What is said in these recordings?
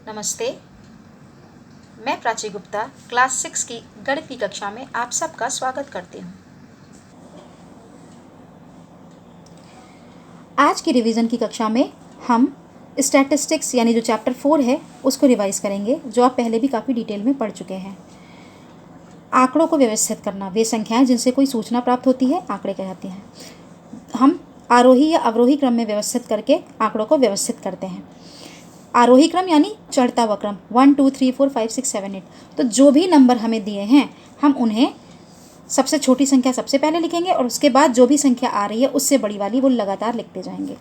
नमस्ते। मैं प्राची गुप्ता क्लास 6 की गणित की कक्षा में आप सबका स्वागत करती हूँ। आज की रिवीजन की कक्षा में हम स्टैटिस्टिक्स यानी जो चैप्टर 4 है उसको रिवाइज करेंगे, जो आप पहले भी काफ़ी डिटेल में पढ़ चुके हैं। आंकड़ों को व्यवस्थित करना, वे संख्याएं जिनसे कोई सूचना प्राप्त होती है आंकड़े कहलाती हैं। हम आरोही या अवरोही क्रम में व्यवस्थित करके आंकड़ों को व्यवस्थित करते हैं। आरोही क्रम यानी चढ़ता हुआ क्रम 1 2 3 4 5 6 7 8। तो जो भी नंबर हमें दिए हैं हम उन्हें सबसे छोटी संख्या सबसे पहले लिखेंगे और उसके बाद जो भी संख्या आ रही है उससे बड़ी वाली वो लगातार लिखते जाएंगे।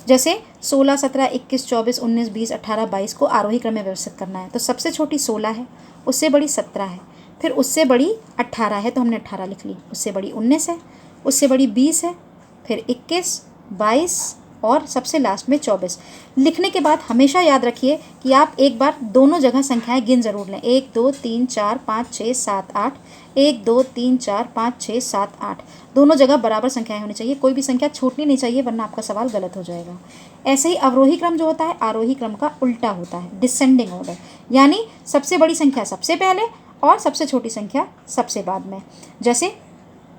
जैसे 16 17 21 24 19 20 18 22 को आरोही क्रम में व्यवस्थित करना है तो सबसे छोटी 16 है, उससे बड़ी 17 है, फिर उससे बड़ी 18 है तो हमने 18 लिख ली, उससे बड़ी 19 है, उससे बड़ी 20 है, फिर 21 22 और सबसे लास्ट में 24। लिखने के बाद हमेशा याद रखिए कि आप एक बार दोनों जगह संख्याएं गिन जरूर लें। 1 2 3 4 5 6 7 8, 1 2 3 4 5 6 7 8, दोनों जगह बराबर संख्याएं होनी चाहिए, कोई भी संख्या छूटनी नहीं चाहिए वरना आपका सवाल गलत हो जाएगा। ऐसे ही अवरोही क्रम जो होता है आरोही क्रम का उल्टा होता है, डिसेंडिंग ऑर्डर, यानी सबसे बड़ी संख्या सबसे पहले और सबसे छोटी संख्या सबसे बाद में। जैसे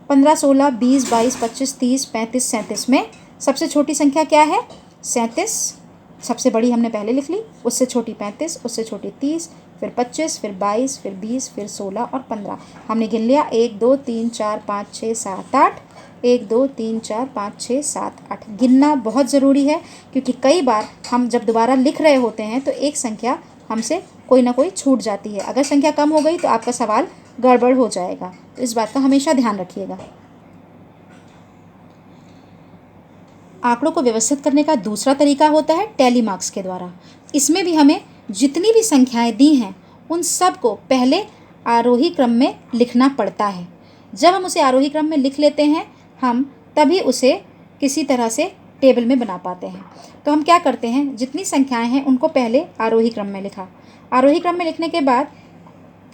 15 16 20 22 25 30 35 37 में सबसे छोटी संख्या क्या है? 37। सबसे बड़ी हमने पहले लिख ली, उससे छोटी 35, उससे छोटी 30, फिर 25, फिर 22, फिर 20, फिर 16 और 15 हमने गिन लिया। 1 2 3 4 5 6 7 8, 1 2 3 4 5 6 7 8। गिनना बहुत ज़रूरी है क्योंकि कई बार हम जब दोबारा लिख रहे होते हैं तो एक संख्या हमसे कोई ना कोई छूट जाती है। अगर संख्या कम हो गई तो आपका सवाल गड़बड़ हो जाएगा, तो इस बात का हमेशा ध्यान रखिएगा। आंकड़ों को व्यवस्थित करने का दूसरा तरीका होता है टैली मार्क्स के द्वारा। इसमें भी हमें जितनी भी संख्याएं दी हैं उन सब को पहले आरोही क्रम में लिखना पड़ता है। जब हम उसे आरोही क्रम में लिख लेते हैं हम तभी उसे किसी तरह से टेबल में बना पाते हैं। तो हम क्या करते हैं, जितनी संख्याएं हैं उनको पहले आरोही क्रम में लिखा। आरोही क्रम में लिखने के बाद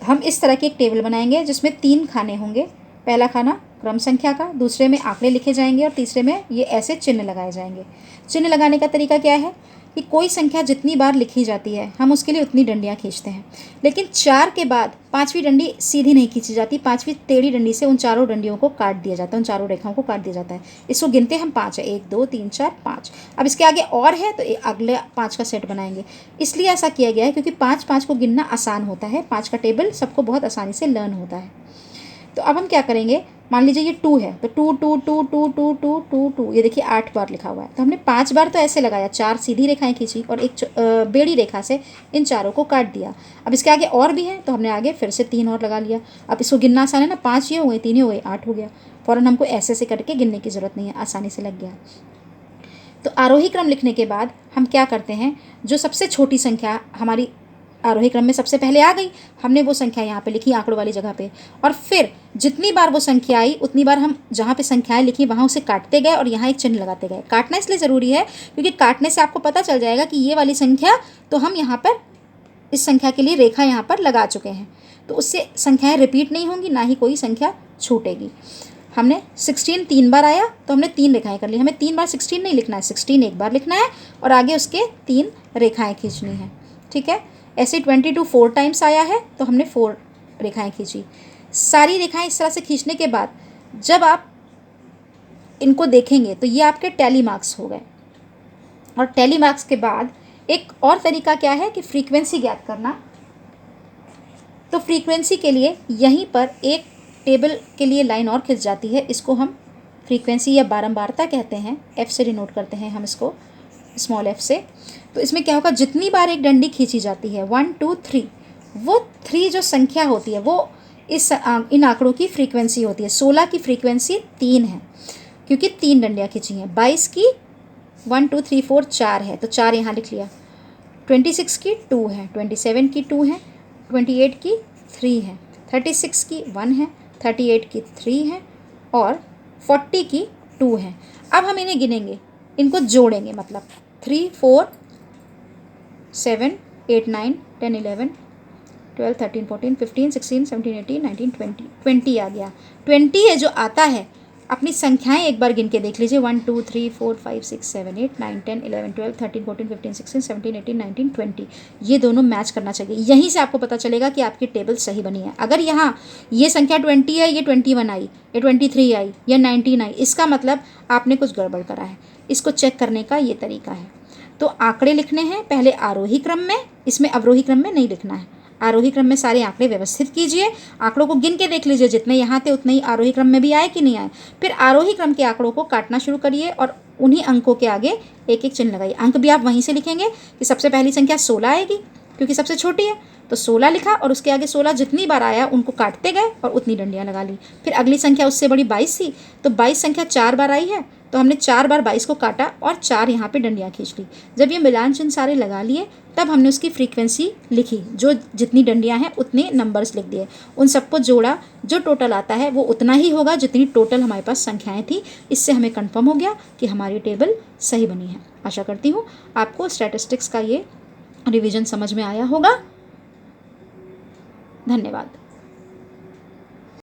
हम इस तरह की एक टेबल बनाएंगे जिसमें 3 खाने होंगे। पहला खाना क्रम संख्या का, दूसरे में आंकड़े लिखे जाएंगे और तीसरे में ये ऐसे चिन्ह लगाए जाएंगे। चिन्ह लगाने का तरीका क्या है कि कोई संख्या जितनी बार लिखी जाती है हम उसके लिए उतनी डंडियाँ खींचते हैं, लेकिन 4 के बाद 5वीं डंडी सीधी नहीं खींची जाती, 5वीं टेढ़ी डंडी से उन चारों डंडियों को काट दिया जाता है, उन चारों रेखाओं को काट दिया जाता है। इसको गिनते हम 5 है, 1 2 3 4 5। अब इसके आगे और है तो अगले 5 का सेट बनाएंगे। इसलिए ऐसा किया गया है क्योंकि 5 5 को गिनना आसान होता है, 5 का टेबल सबको बहुत आसानी से लर्न होता है। तो अब हम क्या करेंगे, मान लीजिए ये 2 है तो 2 2 2 2 2 2 2 2, ये देखिए 8 बार लिखा हुआ है। तो हमने 5 बार तो ऐसे लगाया, 4 सीधी रेखाएं खींची और एक बेड़ी रेखा से इन चारों को काट दिया। अब इसके आगे और भी है तो हमने आगे फिर से 3 और लगा लिया। अब इसको गिनना आसान है ना, 5 ये हो गए, 3 ये हो गए, 8 हो गया। फ़ौरन हमको ऐसे ऐसे करके गिनने की ज़रूरत नहीं है, आसानी से लग गया। तो आरोही क्रम लिखने के बाद हम क्या करते हैं, जो सबसे छोटी संख्या हमारी आरोही क्रम में सबसे पहले आ गई हमने वो संख्या यहाँ पे लिखी आंकड़ों वाली जगह पे, और फिर जितनी बार वो संख्या आई उतनी बार हम जहाँ पे संख्याएं लिखी वहाँ उसे काटते गए और यहाँ एक चिन्ह लगाते गए। काटना इसलिए ज़रूरी है क्योंकि काटने से आपको पता चल जाएगा कि ये वाली संख्या तो हम यहाँ पर इस संख्या के लिए रेखा यहाँ पर लगा चुके हैं, तो उससे संख्याएँ रिपीट नहीं होंगी, ना ही कोई संख्या छूटेगी। हमने 16 3 बार आया तो हमने 3 रेखाएं कर ली। हमें 3 बार 16 नहीं लिखना है, 16 एक बार लिखना है और आगे उसके 3 रेखाएं खींचनी है, ठीक है। ऐसे 22 4 टाइम्स आया है तो हमने 4 रेखाएं खींची। सारी रेखाएं इस तरह से खींचने के बाद जब आप इनको देखेंगे तो ये आपके टैली मार्क्स हो गए। और टैली मार्क्स के बाद एक और तरीका क्या है कि फ्रीक्वेंसी ज्ञात करना। तो फ्रीक्वेंसी के लिए यहीं पर एक टेबल के लिए लाइन और खिंच जाती है, इसको हम फ्रीक्वेंसी या बारंबारता कहते हैं, एफ से डिनोट करते हैं हम इसको, स्मॉल एफ से। तो इसमें क्या होगा, जितनी बार एक डंडी खींची जाती है 1 2 3, वो 3 जो संख्या होती है वो इन आंकड़ों की फ्रीक्वेंसी होती है। 16 की फ्रीक्वेंसी 3 है क्योंकि 3 डंडियाँ खींची हैं। 22 की 1 2 3 4 4 है तो 4 यहाँ लिख लिया। 26 की 2 है, 27 की 2 है, 28 की 3 है, 36 की 1 है, 38 की 3 है और 40 की 2 है। अब हम इन्हें गिनेंगे, इनको जोड़ेंगे, मतलब 3 4 7 8 9 10 11 12 13 14 15 16 17 18 19 20 20 आ गया। 20 है जो आता है अपनी संख्याएं एक बार गिन के देख लीजिए, 1 2 3 4 5 6 7 8 9 10 11 12 13 14 15 16 17 18 19 20, ये दोनों मैच करना चाहिए। यहीं से आपको पता चलेगा कि आपकी टेबल सही बनी है। अगर यहाँ ये संख्या 20 है, ये 21 आई, ये 23 आई, या 19 आई, इसका मतलब आपने कुछ गड़बड़ करा है। इसको चेक करने का ये तरीका है। तो आंकड़े लिखने हैं पहले आरोही क्रम में, इसमें अवरोही क्रम में नहीं लिखना है। आरोही क्रम में सारे आंकड़े व्यवस्थित कीजिए, आंकड़ों को गिन के देख लीजिए, जितने यहाँ थे उतने ही आरोही क्रम में भी आए कि नहीं आए। फिर आरोही क्रम के आंकड़ों को काटना शुरू करिए और उन्हीं अंकों के आगे एक एक चिन्ह लगाइए। अंक भी आप वहीं से लिखेंगे कि सबसे पहली संख्या 16 आएगी क्योंकि सबसे छोटी है, तो 16 लिखा और उसके आगे 16 जितनी बार आया उनको काटते गए और उतनी डंडियाँ लगा ली। फिर अगली संख्या उससे बड़ी 22 थी, तो 22 संख्या 4 बार आई है, तो हमने 4 बार 22 को काटा और 4 यहाँ पे डंडियाँ खींच ली। जब ये मिलान चिन्ह सारे लगा लिए तब हमने उसकी फ्रीक्वेंसी लिखी, जो जितनी डंडियाँ हैं उतने नंबर्स लिख दिए, उन सबको जोड़ा, जो टोटल आता है वो उतना ही होगा जितनी टोटल हमारे पास संख्याएँ थी। इससे हमें कन्फर्म हो गया कि हमारी टेबल सही बनी है। आशा करती हूँ आपको स्टैटिस्टिक्स का ये रिवीजन समझ में आया होगा। धन्यवाद।